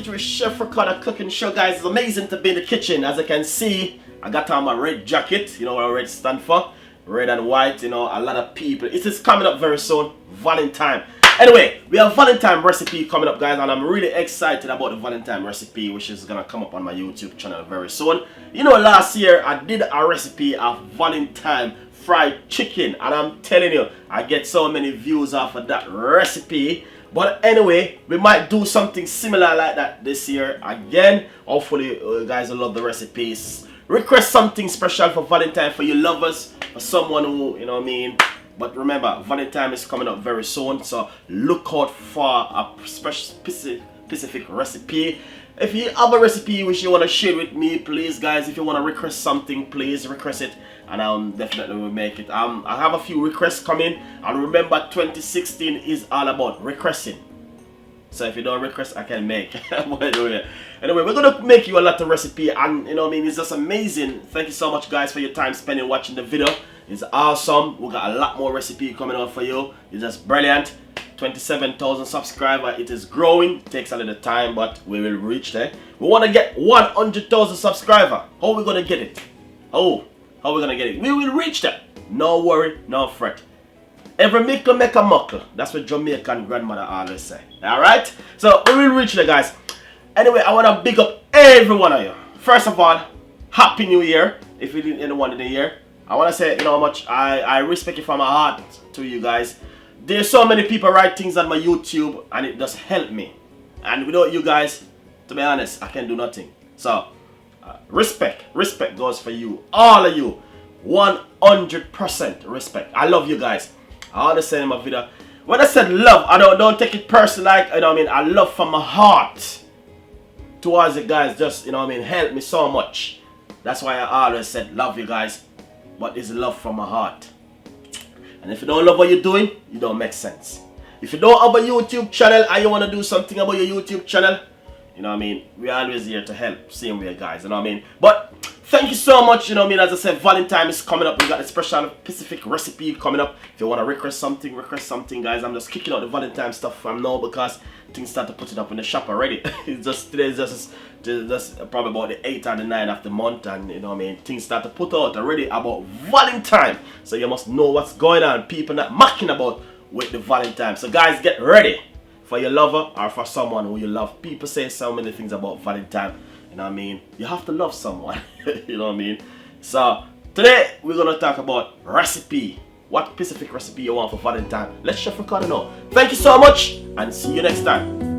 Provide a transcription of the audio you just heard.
Kitchen with Chef Ricardo cooking show, guys. It's amazing to be in the kitchen. As you can see, I got on my red jacket. You know what red stand for? Red and white. You know, a lot of people. It is coming up very soon. Valentine. Anyway, we have Valentine recipe coming up, guys, and I'm really excited about the Valentine recipe, which is gonna come up on my YouTube channel very soon. You know, last year I did a recipe of Valentine fried chicken, and I'm telling you, I get so many views off of that recipe. But anyway, we might do something similar like that this year again. Hopefully you guys will love the recipes. Request something special for Valentine for your lovers, for someone who, you know what I mean. But remember, Valentine is coming up very soon, so look out for a specific recipe. If you have a recipe which you want to share with me, please guys, if you want to request something, please request it, and definitely will make it. I have a few requests coming, and remember 2016 is all about requesting. So if you don't request, I can make. Anyway, we're gonna make you a lot of recipe, and you know what I mean, it's just amazing. Thank you so much guys for your time spending watching the video. It's awesome. We got a lot more recipe coming out for you. It's just brilliant. 27,000 subscribers. It is growing. It takes a little time, but we will reach there. We want to get 100,000 subscribers. How are we gonna get it? How are we gonna get it? We will reach that. No worry, no fret. Every mickle make a muckle. That's what Jamaican grandmother always say. Alright? So we will reach there, guys. Anyway, I want to big up every one of you. First of all, Happy New Year. If you didn't anyone in the year, I want to say, you know how much I respect you from my heart to you guys. There's so many people write things on my YouTube, and it does help me. And without you guys, to be honest, I can do nothing. So, respect goes for you, all of you. 100% respect. I love you guys. I understand in my video. When I said love, I don't take it personal, like, you know what I mean. I love from my heart towards you guys. Just, you know what I mean, help me so much. That's why I always said love you guys. But it's love from my heart. And if you don't love what you're doing, you don't make sense. If you don't have a YouTube channel and you want to do something about your YouTube channel, you know what I mean, we're always here to help. Same way, guys, you know what I mean. But thank you so much, you know what I mean. As I said, Valentine is coming up. We got a special specific recipe coming up. If you want to request something, guys. I'm just kicking out the Valentine stuff from now because things start to put it up in the shop already. Today's just probably about the 8th or the 9th of the month, and you know what I mean, things start to put out already about Valentine. So you must know what's going on. People not mucking about with the Valentine. So guys, get ready for your lover or for someone who you love. People say so many things about Valentine. You know what I mean? You have to love someone. You know what I mean? So today we're gonna talk about recipe. What specific recipe you want for Valentine? Let Chef Ricardo know. Thank you so much, and see you next time.